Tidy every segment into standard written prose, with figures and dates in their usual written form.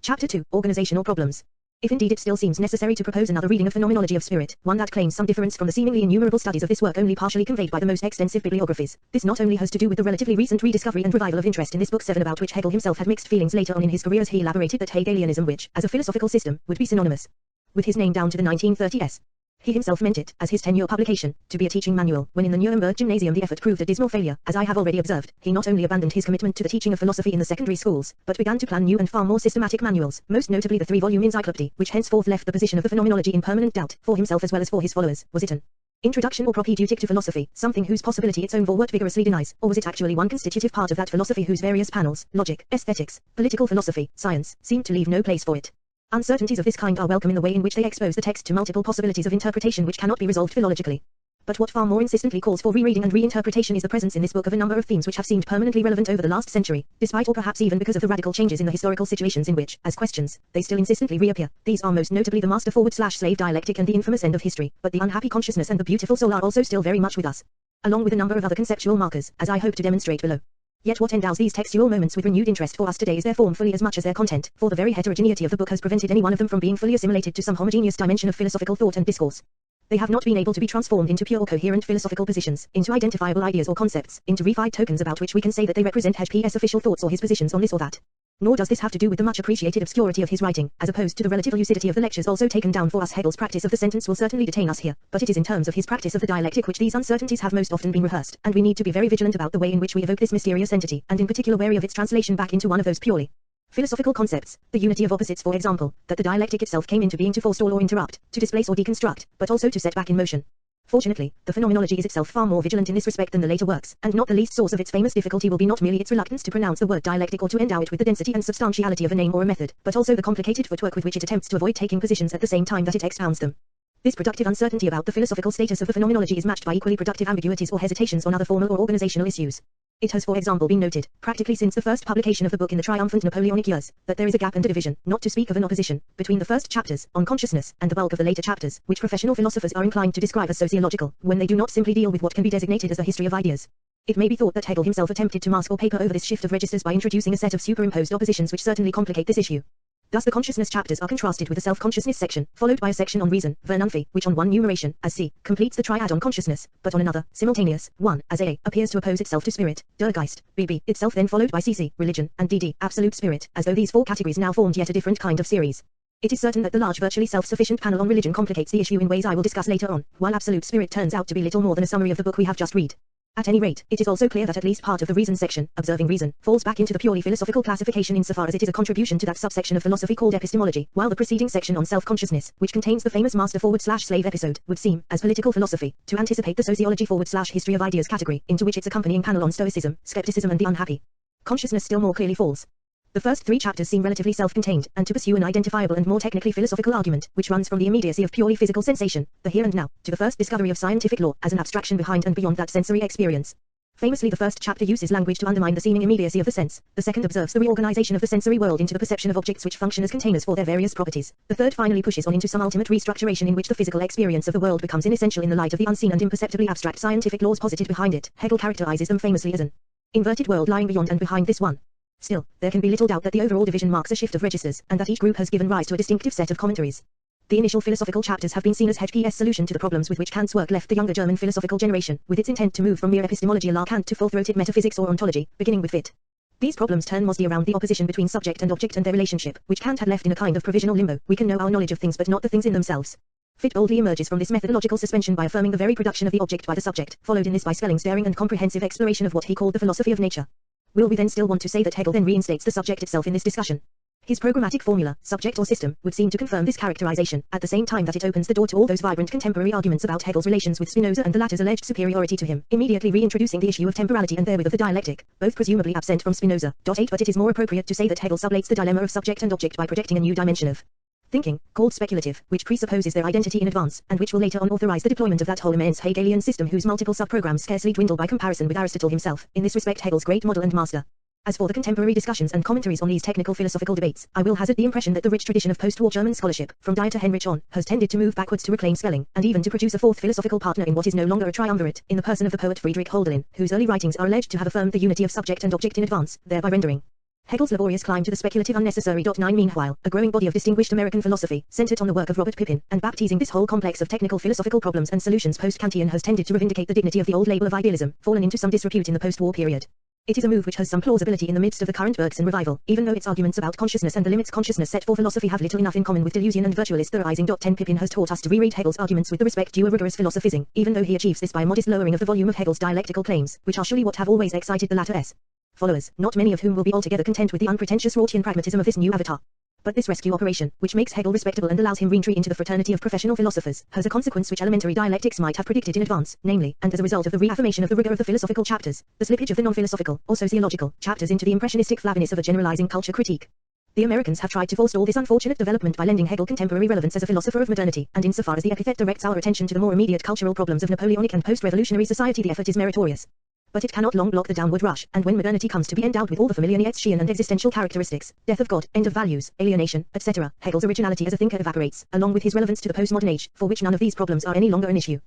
Chapter 2, Organizational Problems. If indeed it still seems necessary to propose another reading of Phenomenology of Spirit, one that claims some difference from the seemingly innumerable studies of this work only partially conveyed by the most extensive bibliographies, this not only has to do with the relatively recent rediscovery and revival of interest in this book 7 about which Hegel himself had mixed feelings later on in his career as he elaborated that Hegelianism which, as a philosophical system, would be synonymous with his name down to the 1930s. He himself meant it, as his 10-year publication, to be a teaching manual, when in the Nuremberg Gymnasium the effort proved a dismal failure. As I have already observed, he not only abandoned his commitment to the teaching of philosophy in the secondary schools, but began to plan new and far more systematic manuals, most notably the 3-volume Encyclopédie, which henceforth left the position of the Phenomenology in permanent doubt, for himself as well as for his followers. Was it an introduction or propedeutic to philosophy, something whose possibility its own Vorwort vigorously denies, or was it actually one constitutive part of that philosophy whose various panels, logic, aesthetics, political philosophy, science, seemed to leave no place for it? Uncertainties of this kind are welcome in the way in which they expose the text to multiple possibilities of interpretation which cannot be resolved philologically. But what far more insistently calls for rereading and reinterpretation is the presence in this book of a number of themes which have seemed permanently relevant over the last century, despite or perhaps even because of the radical changes in the historical situations in which, as questions, they still insistently reappear. These are most notably the master-slave dialectic and the infamous end of history, but the unhappy consciousness and the beautiful soul are also still very much with us, along with a number of other conceptual markers, as I hope to demonstrate below. Yet what endows these textual moments with renewed interest for us today is their form fully as much as their content, for the very heterogeneity of the book has prevented any one of them from being fully assimilated to some homogeneous dimension of philosophical thought and discourse. They have not been able to be transformed into pure coherent philosophical positions, into identifiable ideas or concepts, into reified tokens about which we can say that they represent Hegel official thoughts or his positions on this or that. Nor does this have to do with the much appreciated obscurity of his writing, as opposed to the relative lucidity of the lectures also taken down for us. Hegel's practice of the sentence will certainly detain us here, but it is in terms of his practice of the dialectic which these uncertainties have most often been rehearsed, and we need to be very vigilant about the way in which we evoke this mysterious entity, and in particular wary of its translation back into one of those purely philosophical concepts, the unity of opposites for example, that the dialectic itself came into being to forestall or interrupt, to displace or deconstruct, but also to set back in motion. Fortunately, the Phenomenology is itself far more vigilant in this respect than the later works, and not the least source of its famous difficulty will be not merely its reluctance to pronounce the word dialectic or to endow it with the density and substantiality of a name or a method, but also the complicated footwork with which it attempts to avoid taking positions at the same time that it expounds them. This productive uncertainty about the philosophical status of the Phenomenology is matched by equally productive ambiguities or hesitations on other formal or organizational issues. It has for example been noted, practically since the first publication of the book in the triumphant Napoleonic years, that there is a gap and a division, not to speak of an opposition, between the first chapters, on consciousness, and the bulk of the later chapters, which professional philosophers are inclined to describe as sociological, when they do not simply deal with what can be designated as the history of ideas. It may be thought that Hegel himself attempted to mask or paper over this shift of registers by introducing a set of superimposed oppositions which certainly complicate this issue. Thus the consciousness chapters are contrasted with the self-consciousness section, followed by a section on reason, Vernunft, which on one numeration, as C, completes the triad on consciousness, but on another, simultaneous, 1, as A, appears to oppose itself to spirit, Der Geist, BB, itself then followed by CC, religion, and DD, absolute spirit, as though these 4 categories now formed yet a different kind of series. It is certain that the large virtually self-sufficient panel on religion complicates the issue in ways I will discuss later on, while absolute spirit turns out to be little more than a summary of the book we have just read. At any rate, it is also clear that at least part of the reason section, observing reason, falls back into the purely philosophical classification insofar as it is a contribution to that subsection of philosophy called epistemology, while the preceding section on self-consciousness, which contains the famous master-slave episode, would seem, as political philosophy, to anticipate the sociology-history of ideas category, into which its accompanying panel on stoicism, skepticism and the unhappy consciousness still more clearly falls. The first 3 chapters seem relatively self-contained, and to pursue an identifiable and more technically philosophical argument, which runs from the immediacy of purely physical sensation, the here and now, to the first discovery of scientific law, as an abstraction behind and beyond that sensory experience. Famously the first chapter uses language to undermine the seeming immediacy of the sense, the second observes the reorganization of the sensory world into the perception of objects which function as containers for their various properties, the third finally pushes on into some ultimate restructuration in which the physical experience of the world becomes inessential in the light of the unseen and imperceptibly abstract scientific laws posited behind it. Hegel characterizes them famously as an inverted world lying beyond and behind this one. Still, there can be little doubt that the overall division marks a shift of registers, and that each group has given rise to a distinctive set of commentaries. The initial philosophical chapters have been seen as Hegel's solution to the problems with which Kant's work left the younger German philosophical generation, with its intent to move from mere epistemology à la Kant to full-throated metaphysics or ontology, beginning with Fichte. These problems turn mostly around the opposition between subject and object and their relationship, which Kant had left in a kind of provisional limbo. We can know our knowledge of things but not the things in themselves. Fichte boldly emerges from this methodological suspension by affirming the very production of the object by the subject, followed in this by Schelling's daring and comprehensive exploration of what he called the philosophy of nature. Will we then still want to say that Hegel then reinstates the subject itself in this discussion? His programmatic formula, subject or system, would seem to confirm this characterization, at the same time that it opens the door to all those vibrant contemporary arguments about Hegel's relations with Spinoza and the latter's alleged superiority to him, immediately reintroducing the issue of temporality and therewith of the dialectic, both presumably absent from Spinoza. 8 But it is more appropriate to say that Hegel sublates the dilemma of subject and object by projecting a new dimension of thinking, called speculative, which presupposes their identity in advance, and which will later on authorize the deployment of that whole immense Hegelian system whose multiple sub-programs scarcely dwindle by comparison with Aristotle himself, in this respect Hegel's great model and master. As for the contemporary discussions and commentaries on these technical philosophical debates, I will hazard the impression that the rich tradition of post-war German scholarship, from Dieter Heinrich on, has tended to move backwards to reclaim Schelling, and even to produce a fourth philosophical partner in what is no longer a triumvirate, in the person of the poet Fredric, whose early writings are alleged to have affirmed the unity of subject and object in advance, thereby rendering Hegel's laborious climb to the speculative unnecessary. 9 Meanwhile, a growing body of distinguished American philosophy, centered on the work of Robert Pippin, and baptizing this whole complex of technical philosophical problems and solutions post-Kantian, has tended to revindicate the dignity of the old label of idealism, fallen into some disrepute in the post-war period. It is a move which has some plausibility in the midst of the current Bergson revival, even though its arguments about consciousness and the limits consciousness set for philosophy have little enough in common with delusion and virtualist theorizing. 10 Pippin has taught us to reread Hegel's arguments with the respect due a rigorous philosophizing, even though he achieves this by a modest lowering of the volume of Hegel's dialectical claims, which are surely what have always excited the latter's followers, not many of whom will be altogether content with the unpretentious Rortian pragmatism of this new avatar. But this rescue operation, which makes Hegel respectable and allows him re-entry into the fraternity of professional philosophers, has a consequence which elementary dialectics might have predicted in advance, namely, and as a result of the reaffirmation of the rigor of the philosophical chapters, the slippage of the non-philosophical, or sociological, chapters into the impressionistic flabbiness of a generalizing culture critique. The Americans have tried to forestall this unfortunate development by lending Hegel contemporary relevance as a philosopher of modernity, and insofar as the epithet directs our attention to the more immediate cultural problems of Napoleonic and post-revolutionary society, the effort is meritorious. But it cannot long block the downward rush, and when modernity comes to be endowed with all the familiar Nietzschean and existential characteristics, death of God, end of values, alienation, etc., Hegel's originality as a thinker evaporates, along with his relevance to the postmodern age, for which none of these problems are any longer an issue.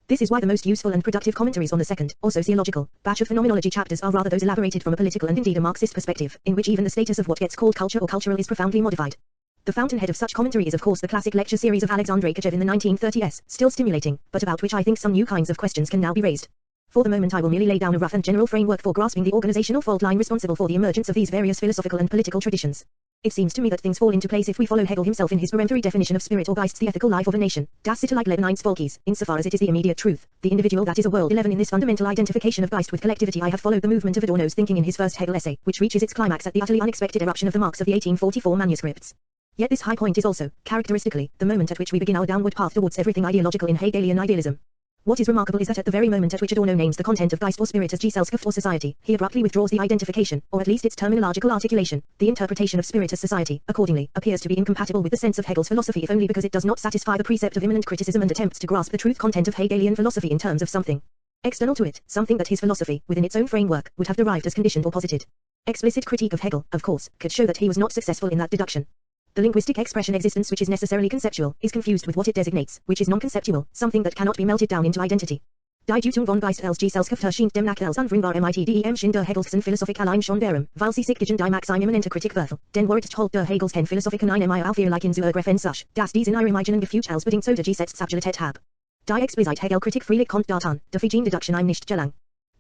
This is why the most useful and productive commentaries on the second, or sociological, batch of phenomenology chapters are rather those elaborated from a political and indeed a Marxist perspective, in which even the status of what gets called culture or cultural is profoundly modified. The fountainhead of such commentary is of course the classic lecture series of Alexandre Kachev in the 1930s, still stimulating, but about which I think some new kinds of questions can now be raised. For the moment I will merely lay down a rough and general framework for grasping the organizational fault line responsible for the emergence of these various philosophical and political traditions. It seems to me that things fall into place if we follow Hegel himself in his peremptory definition of spirit or Geist's the ethical life of a nation. Das Sitte like Leben eines Volkes, insofar as it is the immediate truth, the individual that is a world. 11 In this fundamental identification of Geist with collectivity I have followed the movement of Adorno's thinking in his first Hegel essay, which reaches its climax at the utterly unexpected eruption of the Marx of the 1844 manuscripts. Yet this high point is also, characteristically, the moment at which we begin our downward path towards everything ideological in Hegelian idealism. What is remarkable is that at the very moment at which Adorno names the content of Geist or spirit as Gesellschaft or society, he abruptly withdraws the identification, or at least its terminological articulation. The interpretation of spirit as society, accordingly, appears to be incompatible with the sense of Hegel's philosophy if only because it does not satisfy the precept of immanent criticism and attempts to grasp the truth content of Hegelian philosophy in terms of something external to it, something that his philosophy, within its own framework, would have derived as conditioned or posited. Explicit critique of Hegel, of course, could show that he was not successful in that deduction. The linguistic expression existence, which is necessarily conceptual, is confused with what it designates, which is non-conceptual, something that cannot be melted down into identity. Die Deutung von Geist als Gesellschaft erscheint demnach als unbringbar mitdem Schien der Hegelschen Philosophic allein schon darum, weil sie sich gegen die Max eine immanente Kritik werfen. Denn Wort holt der Hegelschen Philosophiken eine Meier auf ihr Leichen zu ergreifen such, dass dies in ihrem eigenen Gefühl als bedingt so der Gesetzesabgeltet hab. Die explizit Hegel-Kritik freilich kommt dort der Fijin Deduction einem nicht gelang.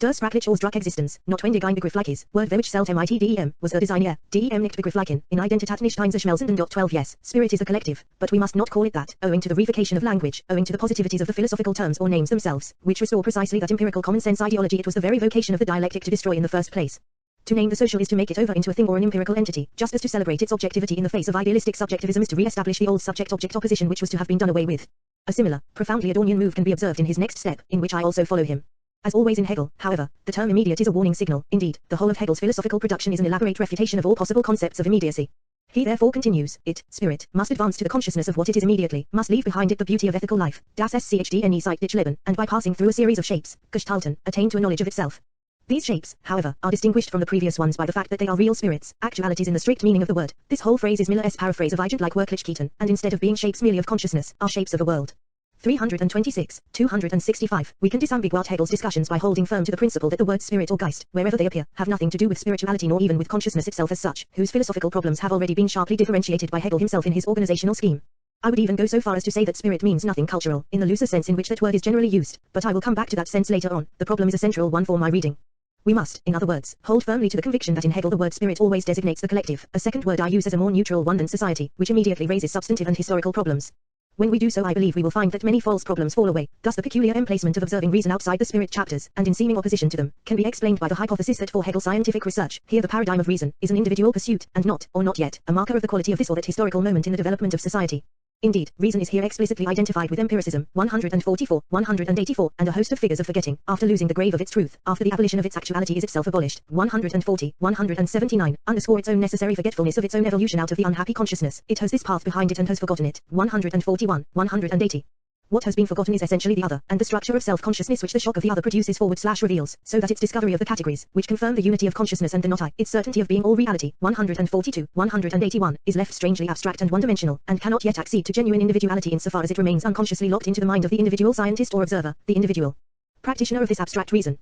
Der sprachlich Ausdruck Existenz, notwendig ein Begriff is, word which selten mitdem, was der Designer, dem nicht begrifflichen, in Identität nicht einzuschmelzen. 12 Yes, spirit is the collective, but we must not call it that, owing to the reification of language, owing to the positivities of the philosophical terms or names themselves, which restore precisely that empirical common sense ideology it was the very vocation of the dialectic to destroy in the first place. To name the social is to make it over into a thing or an empirical entity, just as to celebrate its objectivity in the face of idealistic subjectivism is to re-establish the old subject-object opposition which was to have been done away with. A similar, profoundly Adornian move can be observed in his next step, in which I also follow him. As always in Hegel, however, the term immediate is a warning signal. Indeed, the whole of Hegel's philosophical production is an elaborate refutation of all possible concepts of immediacy. He therefore continues, spirit, must advance to the consciousness of what it is immediately, must leave behind it the beauty of ethical life, das Schndne Zeitliche Leben, and by passing through a series of shapes, Gestalten, attain to a knowledge of itself. These shapes, however, are distinguished from the previous ones by the fact that they are real spirits, actualities in the strict meaning of the word. This whole phrase is Miller's paraphrase of agent-like Wirklich-Ketten, and instead of being shapes merely of consciousness, are shapes of a world. 326, 265. We can disambiguate Hegel's discussions by holding firm to the principle that the words spirit or Geist, wherever they appear, have nothing to do with spirituality nor even with consciousness itself as such, whose philosophical problems have already been sharply differentiated by Hegel himself in his organizational scheme. I would even go so far as to say that spirit means nothing cultural, in the looser sense in which that word is generally used, but I will come back to that sense later on. The problem is a central one for my reading. We must, in other words, hold firmly to the conviction that in Hegel the word spirit always designates the collective, a second word I use as a more neutral one than society, which immediately raises substantive and historical problems. When we do so I believe we will find that many false problems fall away, thus the peculiar emplacement of observing reason outside the spirit chapters, and in seeming opposition to them, can be explained by the hypothesis that for Hegel scientific research, here the paradigm of reason, is an individual pursuit, and not, or not yet, a marker of the quality of this or that historical moment in the development of society. Indeed, reason is here explicitly identified with empiricism, 144, 184, and a host of figures of forgetting, after losing the grave of its truth, after the abolition of its actuality is itself abolished, 140, 179, underscore its own necessary forgetfulness of its own evolution out of the unhappy consciousness, it has this path behind it and has forgotten it, 141, 180. What has been forgotten is essentially the other, and the structure of self-consciousness which the shock of the other produces reveals, so that its discovery of the categories, which confirm the unity of consciousness and the not I, its certainty of being all reality, 142, 181, is left strangely abstract and one-dimensional, and cannot yet accede to genuine individuality insofar as it remains unconsciously locked into the mind of the individual scientist or observer, the individual practitioner of this abstract reason.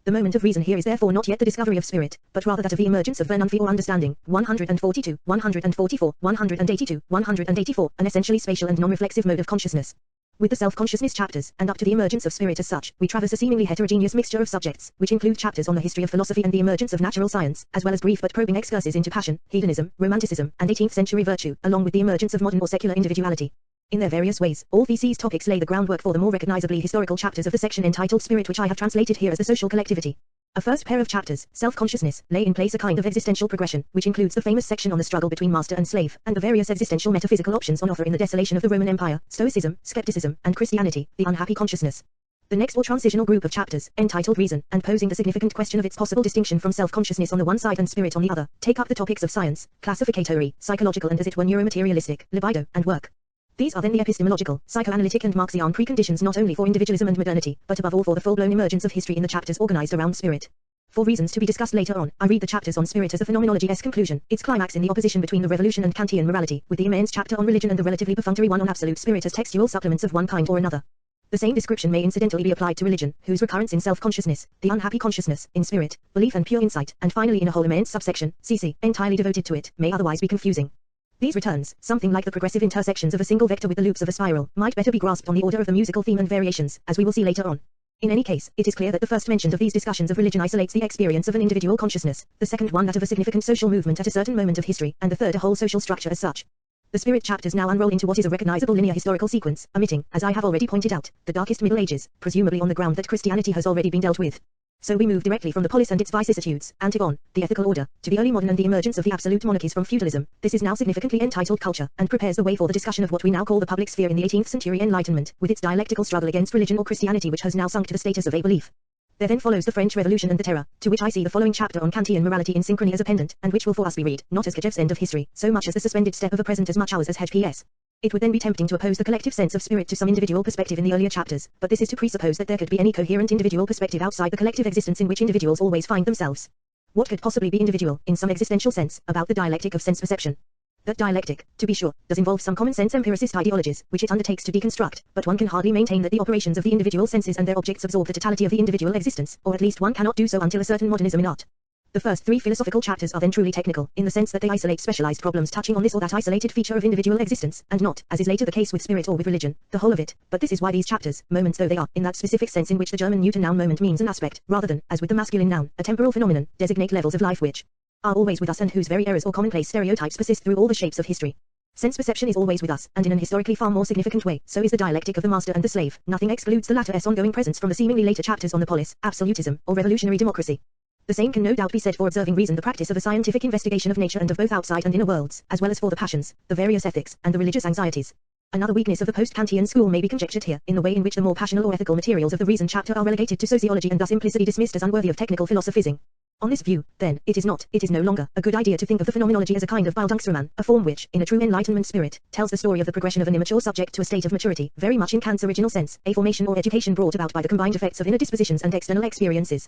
The moment of reason here is therefore not yet the discovery of spirit, but rather that of the emergence of Vernunfi or understanding. 142, 144, 182, 184, an essentially spatial and non-reflexive mode of consciousness. With the self-consciousness chapters, and up to the emergence of spirit as such, we traverse a seemingly heterogeneous mixture of subjects, which include chapters on the history of philosophy and the emergence of natural science, as well as brief but probing excurses into passion, hedonism, romanticism, and 18th century virtue, along with the emergence of modern or secular individuality. In their various ways, all these topics lay the groundwork for the more recognizably historical chapters of the section entitled Spirit, which I have translated here as the social collectivity. A first pair of chapters, self-consciousness, lay in place a kind of existential progression, which includes the famous section on the struggle between master and slave, and the various existential metaphysical options on offer in the desolation of the Roman Empire, Stoicism, skepticism, and Christianity, the unhappy consciousness. The next or transitional group of chapters, entitled Reason, and posing the significant question of its possible distinction from self-consciousness on the one side and spirit on the other, take up the topics of science, classificatory, psychological and as it were neuromaterialistic, libido, and work. These are then the epistemological, psychoanalytic and Marxian preconditions not only for individualism and modernity, but above all for the full-blown emergence of history in the chapters organized around spirit. For reasons to be discussed later on, I read the chapters on spirit as the Phenomenology-esque conclusion, its climax in the opposition between the revolution and Kantian morality, with the immense chapter on religion and the relatively perfunctory one on absolute spirit as textual supplements of one kind or another. The same description may incidentally be applied to religion, whose recurrence in self-consciousness, the unhappy consciousness, in spirit, belief and pure insight, and finally in a whole immense subsection, cc, entirely devoted to it, may otherwise be confusing. These returns, something like the progressive intersections of a single vector with the loops of a spiral, might better be grasped on the order of the musical theme and variations, as we will see later on. In any case, it is clear that the first mentioned of these discussions of religion isolates the experience of an individual consciousness, the second one that of a significant social movement at a certain moment of history, and the third a whole social structure as such. The spirit chapters now unroll into what is a recognizable linear historical sequence, omitting, as I have already pointed out, the darkest Middle Ages, presumably on the ground that Christianity has already been dealt with. So we move directly from the polis and its vicissitudes, Antigon, the ethical order, to the early modern and the emergence of the absolute monarchies from feudalism. This is now significantly entitled culture, and prepares the way for the discussion of what we now call the public sphere in the 18th century Enlightenment, with its dialectical struggle against religion or Christianity which has now sunk to the status of a belief. There then follows the French Revolution and the Terror, to which I see the following chapter on Kantian morality in synchrony as a pendant, and which will for us be read, not as Gajev's end of history, so much as the suspended step of a present as much ours as Hegel. It would then be tempting to oppose the collective sense of spirit to some individual perspective in the earlier chapters, but this is to presuppose that there could be any coherent individual perspective outside the collective existence in which individuals always find themselves. What could possibly be individual, in some existential sense, about the dialectic of sense perception? That dialectic, to be sure, does involve some common sense empiricist ideologies, which it undertakes to deconstruct, but one can hardly maintain that the operations of the individual senses and their objects absorb the totality of the individual existence, or at least one cannot do so until a certain modernism in art. The first three philosophical chapters are then truly technical, in the sense that they isolate specialized problems touching on this or that isolated feature of individual existence, and not, as is later the case with spirit or with religion, the whole of it. But this is why these chapters, moments though they are, in that specific sense in which the German neuter noun moment means an aspect, rather than, as with the masculine noun, a temporal phenomenon, designate levels of life which are always with us and whose very errors or commonplace stereotypes persist through all the shapes of history. Sense perception is always with us, and in an historically far more significant way, so is the dialectic of the master and the slave. Nothing excludes the latter's ongoing presence from the seemingly later chapters on the polis, absolutism, or revolutionary democracy. The same can no doubt be said for observing reason, the practice of a scientific investigation of nature and of both outside and inner worlds, as well as for the passions, the various ethics, and the religious anxieties. Another weakness of the post-Kantian school may be conjectured here, in the way in which the more passional or ethical materials of the reason chapter are relegated to sociology and thus implicitly dismissed as unworthy of technical philosophizing. On this view, then, it is no longer, a good idea to think of the phenomenology as a kind of Bildungsroman, a form which, in a true Enlightenment spirit, tells the story of the progression of an immature subject to a state of maturity, very much in Kant's original sense, a formation or education brought about by the combined effects of inner dispositions and external experiences.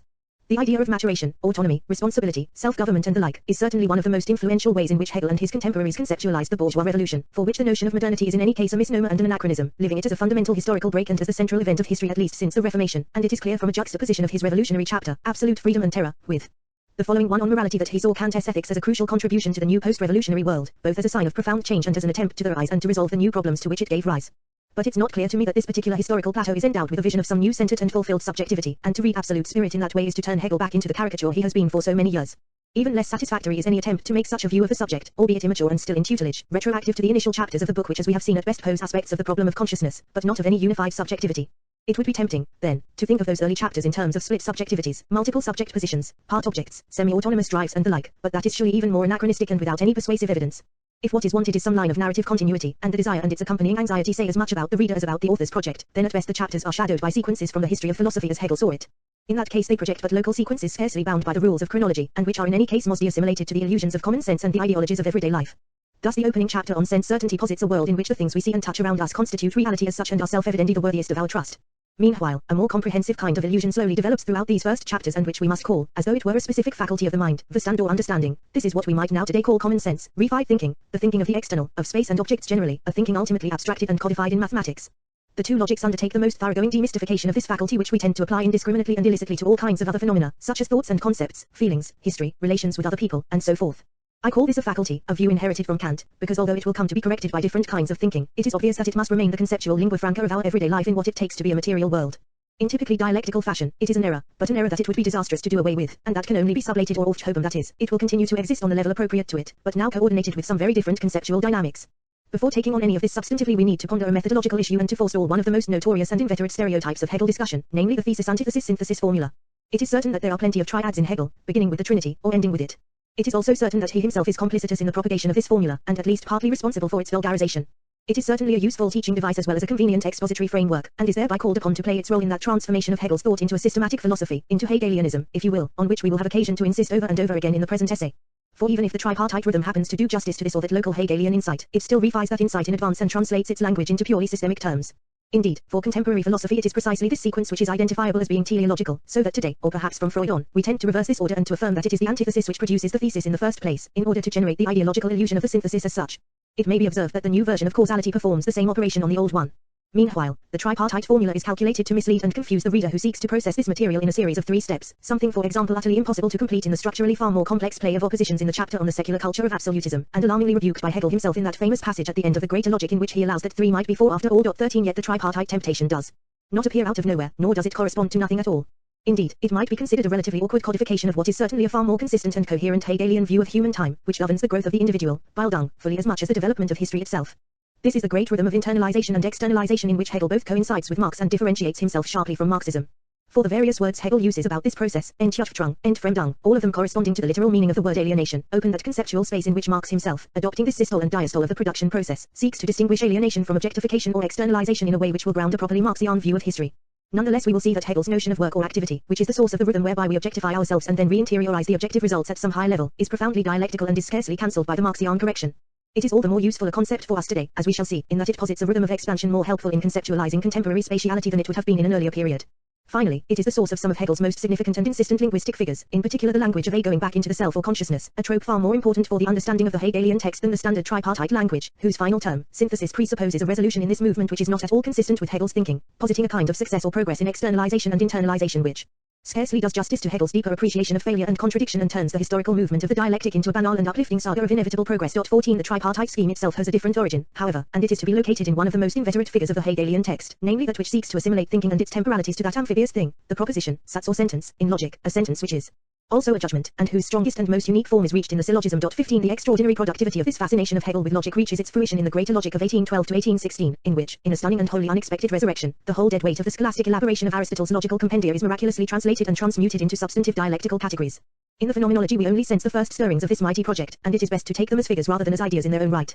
The idea of maturation, autonomy, responsibility, self-government and the like, is certainly one of the most influential ways in which Hegel and his contemporaries conceptualized the bourgeois revolution, for which the notion of modernity is in any case a misnomer and an anachronism, living it as a fundamental historical break and as the central event of history at least since the Reformation, and it is clear from a juxtaposition of his revolutionary chapter, Absolute Freedom and Terror, with the following one on morality that he saw Kant's ethics as a crucial contribution to the new post-revolutionary world, both as a sign of profound change and as an attempt to arise and to resolve the new problems to which it gave rise. But it's not clear to me that this particular historical plateau is endowed with a vision of some new centered and fulfilled subjectivity, and to read absolute spirit in that way is to turn Hegel back into the caricature he has been for so many years. Even less satisfactory is any attempt to make such a view of the subject, albeit immature and still in tutelage, retroactive to the initial chapters of the book which as we have seen at best pose aspects of the problem of consciousness, but not of any unified subjectivity. It would be tempting, then, to think of those early chapters in terms of split subjectivities, multiple subject positions, part objects, semi-autonomous drives and the like, but that is surely even more anachronistic and without any persuasive evidence. If what is wanted is some line of narrative continuity, and the desire and its accompanying anxiety say as much about the reader as about the author's project, then at best the chapters are shadowed by sequences from the history of philosophy as Hegel saw it. In that case they project but local sequences scarcely bound by the rules of chronology, and which are in any case mostly assimilated to the illusions of common sense and the ideologies of everyday life. Thus the opening chapter on sense certainty posits a world in which the things we see and touch around us constitute reality as such and are self-evidently the worthiest of our trust. Meanwhile, a more comprehensive kind of illusion slowly develops throughout these first chapters and which we must call, as though it were a specific faculty of the mind, verstand or understanding. This is what we might now today call common sense, refined thinking, the thinking of the external, of space and objects generally, a thinking ultimately abstracted and codified in mathematics. The two logics undertake the most thoroughgoing demystification of this faculty which we tend to apply indiscriminately and illicitly to all kinds of other phenomena, such as thoughts and concepts, feelings, history, relations with other people, and so forth. I call this a faculty, a view inherited from Kant, because although it will come to be corrected by different kinds of thinking, it is obvious that it must remain the conceptual lingua franca of our everyday life in what it takes to be a material world. In typically dialectical fashion, it is an error, but an error that it would be disastrous to do away with, and that can only be sublated or aufgehoben, that is, it will continue to exist on the level appropriate to it, but now coordinated with some very different conceptual dynamics. Before taking on any of this substantively we need to ponder a methodological issue and to forestall one of the most notorious and inveterate stereotypes of Hegel discussion, namely the thesis-antithesis-synthesis formula. It is certain that there are plenty of triads in Hegel, beginning with the Trinity, or ending with it. It is also certain that he himself is complicitous in the propagation of this formula, and at least partly responsible for its vulgarization. It is certainly a useful teaching device as well as a convenient expository framework, and is thereby called upon to play its role in that transformation of Hegel's thought into a systematic philosophy, into Hegelianism, if you will, on which we will have occasion to insist over and over again in the present essay. For even if the tripartite rhythm happens to do justice to this or that local Hegelian insight, it still refines that insight in advance and translates its language into purely systemic terms. Indeed, for contemporary philosophy it is precisely this sequence which is identifiable as being teleological, so that today, or perhaps from Freud on, we tend to reverse this order and to affirm that it is the antithesis which produces the thesis in the first place, in order to generate the ideological illusion of the synthesis as such. It may be observed that the new version of causality performs the same operation on the old one. Meanwhile, the tripartite formula is calculated to mislead and confuse the reader who seeks to process this material in a series of 3 steps, something for example utterly impossible to complete in the structurally far more complex play of oppositions in the chapter on the secular culture of absolutism, and alarmingly rebuked by Hegel himself in that famous passage at the end of the Greater Logic in which he allows that 3 might be 4 after all. 13 Yet the tripartite temptation does not appear out of nowhere, nor does it correspond to nothing at all. Indeed, it might be considered a relatively awkward codification of what is certainly a far more consistent and coherent Hegelian view of human time, which governs the growth of the individual, Bildung, fully as much as the development of history itself. This is the great rhythm of internalization and externalization in which Hegel both coincides with Marx and differentiates himself sharply from Marxism. For the various words Hegel uses about this process, Entjuftrung, Entfremdung, all of them corresponding to the literal meaning of the word alienation, open that conceptual space in which Marx himself, adopting this systole and diastole of the production process, seeks to distinguish alienation from objectification or externalization in a way which will ground a properly Marxian view of history. Nonetheless we will see that Hegel's notion of work or activity, which is the source of the rhythm whereby we objectify ourselves and then re-interiorize the objective results at some high level, is profoundly dialectical and is scarcely cancelled by the Marxian correction. It is all the more useful a concept for us today, as we shall see, in that it posits a rhythm of expansion more helpful in conceptualizing contemporary spatiality than it would have been in an earlier period. Finally, it is the source of some of Hegel's most significant and insistent linguistic figures, in particular the language of a going back into the self or consciousness, a trope far more important for the understanding of the Hegelian text than the standard tripartite language, whose final term, synthesis, presupposes a resolution in this movement which is not at all consistent with Hegel's thinking, positing a kind of success or progress in externalization and internalization which scarcely does justice to Hegel's deeper appreciation of failure and contradiction and turns the historical movement of the dialectic into a banal and uplifting saga of inevitable progress. 14 The tripartite scheme itself has a different origin, however, and it is to be located in one of the most inveterate figures of the Hegelian text, namely that which seeks to assimilate thinking and its temporalities to that amphibious thing, the proposition, satz or sentence, in logic, a sentence which is also a judgment, and whose strongest and most unique form is reached in the syllogism. 15 The extraordinary productivity of this fascination of Hegel with logic reaches its fruition in the Greater Logic of 1812 to 1816, in which, in a stunning and wholly unexpected resurrection, the whole dead weight of the scholastic elaboration of Aristotle's logical compendia is miraculously translated and transmuted into substantive dialectical categories. In the Phenomenology we only sense the first stirrings of this mighty project, and it is best to take them as figures rather than as ideas in their own right.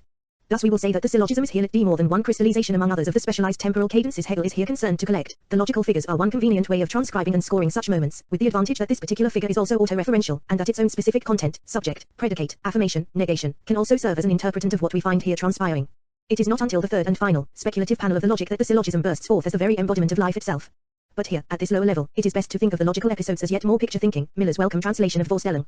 Thus we will say that the syllogism is here let D more than one crystallization among others of the specialized temporal cadences Hegel is here concerned to collect. The logical figures are one convenient way of transcribing and scoring such moments, with the advantage that this particular figure is also autoreferential, and that its own specific content, subject, predicate, affirmation, negation, can also serve as an interpretant of what we find here transpiring. It is not until the third and final, speculative panel of the logic that the syllogism bursts forth as the very embodiment of life itself. But here, at this lower level, it is best to think of the logical episodes as yet more picture thinking, Miller's welcome translation of Vorstellung.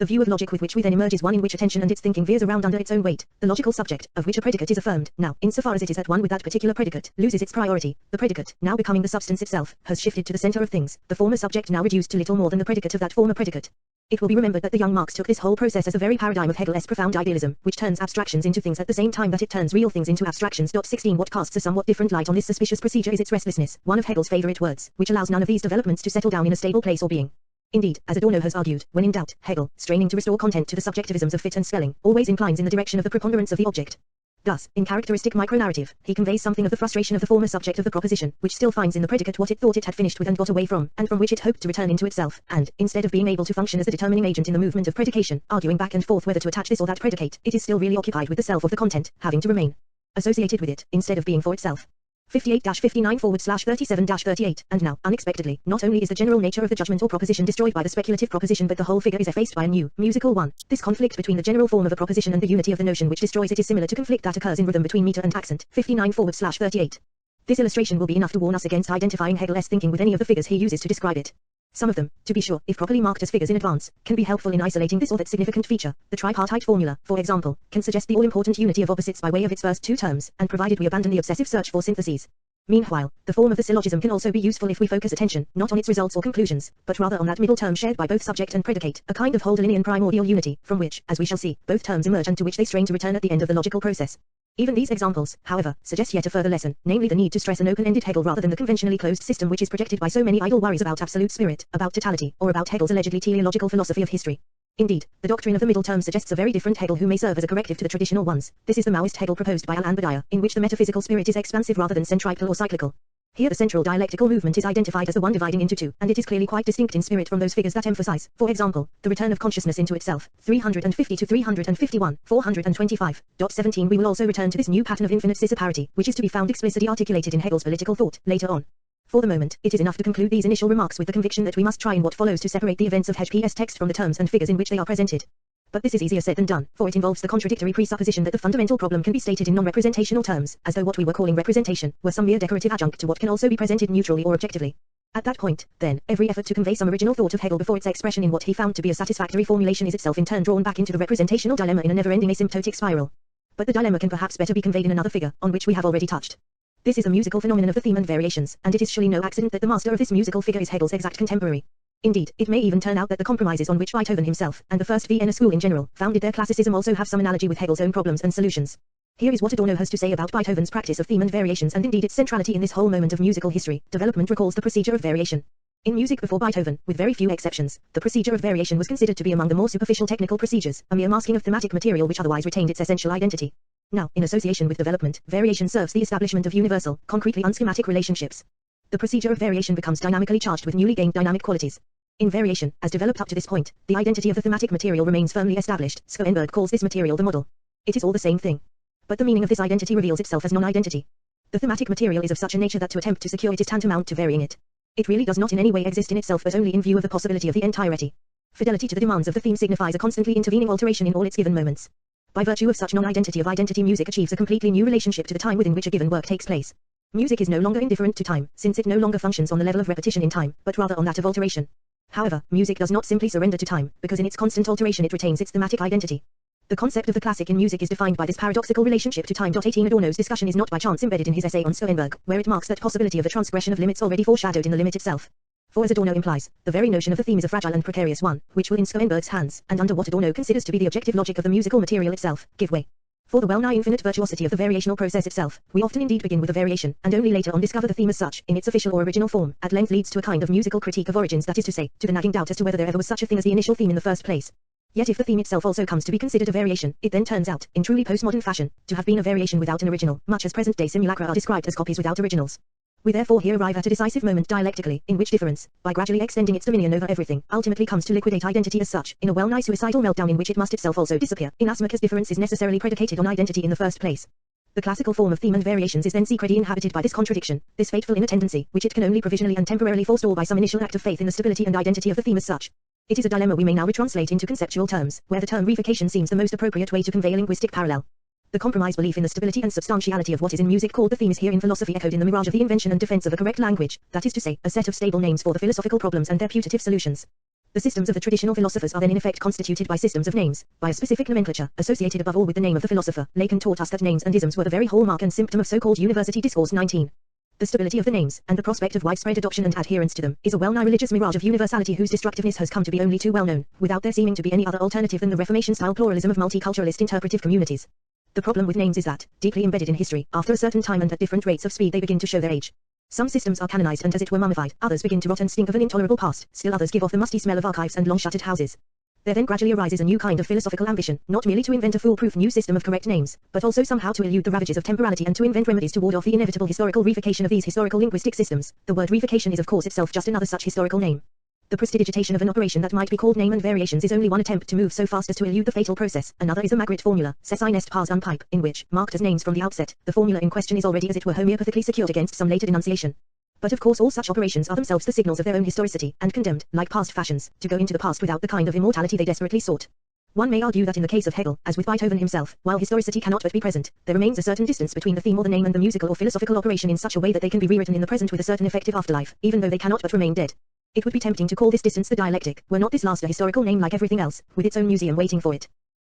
The view of logic with which we then emerge is one in which attention and its thinking veers around under its own weight, the logical subject, of which a predicate is affirmed, now, insofar as it is at one with that particular predicate, loses its priority. The predicate, now becoming the substance itself, has shifted to the center of things, the former subject now reduced to little more than the predicate of that former predicate. It will be remembered that the young Marx took this whole process as a very paradigm of Hegel's profound idealism, which turns abstractions into things at the same time that it turns real things into abstractions. 16 What casts a somewhat different light on this suspicious procedure is its restlessness, one of Hegel's favorite words, which allows none of these developments to settle down in a stable place or being. Indeed, as Adorno has argued, when in doubt, Hegel, straining to restore content to the subjectivisms of fit and spelling, always inclines in the direction of the preponderance of the object. Thus, in characteristic micronarrative, he conveys something of the frustration of the former subject of the proposition, which still finds in the predicate what it thought it had finished with and got away from, and from which it hoped to return into itself, and, instead of being able to function as a determining agent in the movement of predication, arguing back and forth whether to attach this or that predicate, it is still really occupied with the self of the content, having to remain associated with it, instead of being for itself. 58-59/37-38, and now, unexpectedly, not only is the general nature of the judgment or proposition destroyed by the speculative proposition but the whole figure is effaced by a new, musical one. This conflict between the general form of a proposition and the unity of the notion which destroys it is similar to conflict that occurs in rhythm between meter and accent. 59/38. This illustration will be enough to warn us against identifying Hegel's thinking with any of the figures he uses to describe it. Some of them, to be sure, if properly marked as figures in advance, can be helpful in isolating this or that significant feature. The tripartite formula, for example, can suggest the all-important unity of opposites by way of its first 2 terms, and provided we abandon the obsessive search for syntheses. Meanwhile, the form of the syllogism can also be useful if we focus attention, not on its results or conclusions, but rather on that middle term shared by both subject and predicate, a kind of Hölderlinian primordial unity, from which, as we shall see, both terms emerge and to which they strain to return at the end of the logical process. Even these examples, however, suggest yet a further lesson, namely the need to stress an open-ended Hegel rather than the conventionally closed system which is projected by so many idle worries about absolute spirit, about totality, or about Hegel's allegedly teleological philosophy of history. Indeed, the doctrine of the middle term suggests a very different Hegel who may serve as a corrective to the traditional ones. This is the Maoist Hegel proposed by Alain Badiou, in which the metaphysical spirit is expansive rather than centripetal or cyclical. Here the central dialectical movement is identified as the one dividing into two, and it is clearly quite distinct in spirit from those figures that emphasize, for example, the return of consciousness into itself, 350 to 351, 425. 17. We will also return to this new pattern of infinite scissorparity, which is to be found explicitly articulated in Hegel's political thought, later on. For the moment, it is enough to conclude these initial remarks with the conviction that we must try in what follows to separate the events of Hegel's text from the terms and figures in which they are presented. But this is easier said than done, for it involves the contradictory presupposition that the fundamental problem can be stated in non-representational terms, as though what we were calling representation were some mere decorative adjunct to what can also be presented neutrally or objectively. At that point, then, every effort to convey some original thought of Hegel before its expression in what he found to be a satisfactory formulation is itself in turn drawn back into the representational dilemma in a never-ending asymptotic spiral. But the dilemma can perhaps better be conveyed in another figure, on which we have already touched. This is a musical phenomenon of the theme and variations, and it is surely no accident that the master of this musical figure is Hegel's exact contemporary. Indeed, it may even turn out that the compromises on which Beethoven himself, and the first Vienna school in general, founded their classicism also have some analogy with Hegel's own problems and solutions. Here is what Adorno has to say about Beethoven's practice of theme and variations and indeed its centrality in this whole moment of musical history. Development recalls the procedure of variation. In music before Beethoven, with very few exceptions, the procedure of variation was considered to be among the more superficial technical procedures, a mere masking of thematic material which otherwise retained its essential identity. Now, in association with development, variation serves the establishment of universal, concretely unschematic relationships. The procedure of variation becomes dynamically charged with newly gained dynamic qualities. In variation, as developed up to this point, the identity of the thematic material remains firmly established. Schoenberg calls this material the model. It is all the same thing. But the meaning of this identity reveals itself as non-identity. The thematic material is of such a nature that to attempt to secure it is tantamount to varying it. It really does not in any way exist in itself but only in view of the possibility of the entirety. Fidelity to the demands of the theme signifies a constantly intervening alteration in all its given moments. By virtue of such non-identity of identity, music achieves a completely new relationship to the time within which a given work takes place. Music is no longer indifferent to time, since it no longer functions on the level of repetition in time, but rather on that of alteration. However, music does not simply surrender to time, because in its constant alteration it retains its thematic identity. The concept of the classic in music is defined by this paradoxical relationship to time. 18 Adorno's discussion is not by chance embedded in his essay on Schoenberg, where it marks that possibility of the transgression of limits already foreshadowed in the limit itself. For as Adorno implies, the very notion of the theme is a fragile and precarious one, which will in Schoenberg's hands, and under what Adorno considers to be the objective logic of the musical material itself, give way. For the well-nigh infinite virtuosity of the variational process itself, we often indeed begin with a variation, and only later on discover the theme as such, in its official or original form, at length leads to a kind of musical critique of origins, that is to say, to the nagging doubt as to whether there ever was such a thing as the initial theme in the first place. Yet if the theme itself also comes to be considered a variation, it then turns out, in truly postmodern fashion, to have been a variation without an original, much as present-day simulacra are described as copies without originals. We therefore here arrive at a decisive moment dialectically, in which difference, by gradually extending its dominion over everything, ultimately comes to liquidate identity as such, in a well-nigh suicidal meltdown in which it must itself also disappear, inasmuch as difference is necessarily predicated on identity in the first place. The classical form of theme and variations is then secretly inhabited by this contradiction, this fateful inner tendency, which it can only provisionally and temporarily forestall by some initial act of faith in the stability and identity of the theme as such. It is a dilemma we may now retranslate into conceptual terms, where the term reification seems the most appropriate way to convey a linguistic parallel. The compromise belief in the stability and substantiality of what is in music called the theme is here in philosophy echoed in the mirage of the invention and defense of a correct language, that is to say, a set of stable names for the philosophical problems and their putative solutions. The systems of the traditional philosophers are then in effect constituted by systems of names, by a specific nomenclature, associated above all with the name of the philosopher. Lacan taught us that names and isms were the very hallmark and symptom of so-called university discourse. 19. The stability of the names, and the prospect of widespread adoption and adherence to them, is a well-nigh religious mirage of universality whose destructiveness has come to be only too well known, without there seeming to be any other alternative than the Reformation-style pluralism of multiculturalist interpretive communities. The problem with names is that, deeply embedded in history, after a certain time and at different rates of speed they begin to show their age. Some systems are canonized and as it were mummified, others begin to rot and stink of an intolerable past, still others give off the musty smell of archives and long-shuttered houses. There then gradually arises a new kind of philosophical ambition, not merely to invent a foolproof new system of correct names, but also somehow to elude the ravages of temporality and to invent remedies to ward off the inevitable historical reification of these historical linguistic systems. The word reification is of course itself just another such historical name. The prestidigitation of an operation that might be called name and variations is only one attempt to move so fast as to elude the fatal process. Another is a Magritte formula, ceci nest pars un pipe, in which, marked as names from the outset, the formula in question is already as it were homeopathically secured against some later denunciation. But of course all such operations are themselves the signals of their own historicity, and condemned, like past fashions, to go into the past without the kind of immortality they desperately sought. One may argue that in the case of Hegel, as with Beethoven himself, while historicity cannot but be present, there remains a certain distance between the theme or the name and the musical or philosophical operation in such a way that they can be rewritten in the present with a certain effective afterlife, even though they cannot but remain dead. It would be tempting to call this distance the dialectic, were not this last a historical name like everything else, with its own museum waiting for it.